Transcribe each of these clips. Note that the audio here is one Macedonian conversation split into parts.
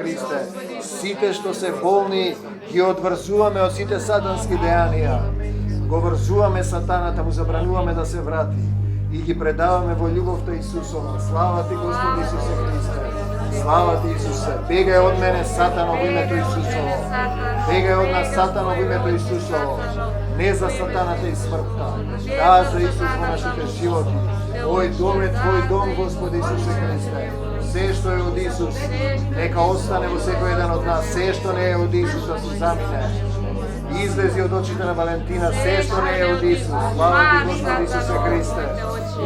Христе. Сите што се болни ги одврзуваме од сите сатански дејанија. Го врзуваме сатаната, му забрануваме да се врати и ги предаваме во љубовта Исусова. Слава ти, Господи Исусе Христе. Слава ти, Исусе. Бегај од мене, Сатано, во името Исусово. Бегај од нас, Сатано, во името Исусово. Не за сатаната и смртта. Да, за Исус во нашите животи. Ој дом е Твој дом, Господи Исусе Христе. Се што е од Исус, нека остане во секој еден од нас. Се што не е од Исус да се замине. Излези од очите на Валентина, се што не е од Исус. Слава ти, Господи Исусе Христе.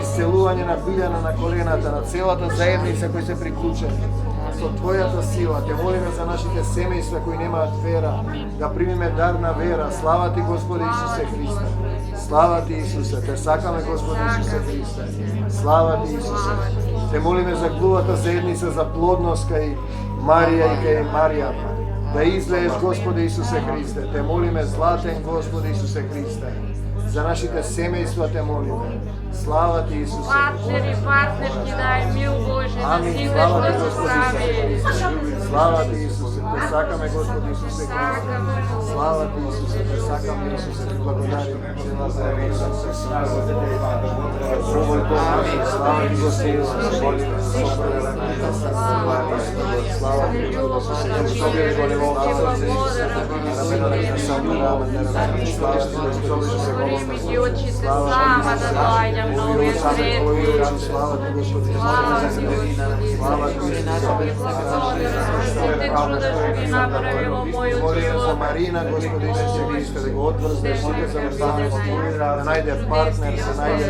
Исцелување на Билјана на колената, на целата заедница кои се приклучени. Со Твојата сила, те молиме за нашите семејства кои немаат вера, да примиме дар на вера. Слава ти, Господи Исусе Христе. Слава ти, Исусе. Те сакаме, Господи Исусе Христе. Слава ти, Исусе. Те молиме за глувата заедница за плодност кај Марија и кај Марија. Да излееш, Господи Исусе Христе. Те молиме, златен Господи Исусе Христе. За нашите семејства те молиме. Слава ти, Исусе. Партнери ти дай мил Боже, да Амин. си Слава ти, го Господи Исусе Христе. Слава ти, Исусе. Те сакаме, Господи Исусе Христе. Слава ти, Исусе. Те сакаме, Исусе. Ти благодарим. Слава ти, Господи Исусе. Слава ти, Господи Исусе. И очите слава да доаѓам на овие средби. Слава ти, Господи. Слава ти, Сите чуда што ги направи во мојот Молим за живот. Марина, Господи Исусе Христе, да го отврзнеш сите завртањето, да најде партнер, да најде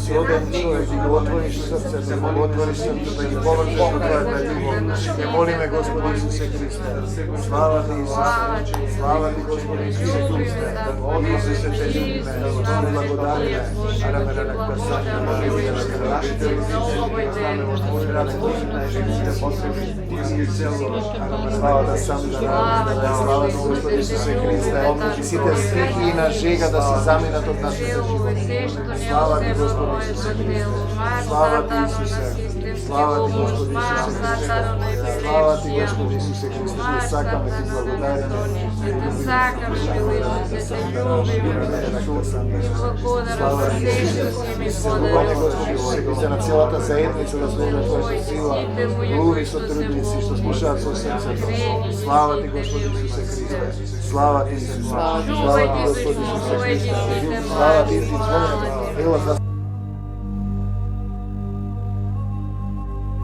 сроден човек, да го отвориш срцето, да го отвориш срцето, да ги поврзеш во Твојата љубов. Те молиме, Господи Исусе Христе. Слава ти, Исусе. Слава ти, Господи Исусе Христе. Отврзи се те љубиме, да го благодариме. Араме на касање, молиме на нашите Слава да сам да радим, слава ти, Господи Исусе Христе. Сите стихи на жега да се заминат од нашите животи. Слава ти, Господи Исусе Христе. Слава ти, Исусе. Слава ти, Господи Исусе Христе. Слава ти, Господи Исусе Христе. Ти сакаме, ти благодариме. Сакам, Исусе, те љубиме. Благодарам за се што си ми Слава подарил. Господи Исусе Христе, на целата заедница да служат Твојата сила. Луви со трудници што слушаат со срцето. Слава ти, Господи Исусе Христе. Слава ти, Исусе. Слава ти, Господи Исусе Христе. Слава ти, Ти, Твојата.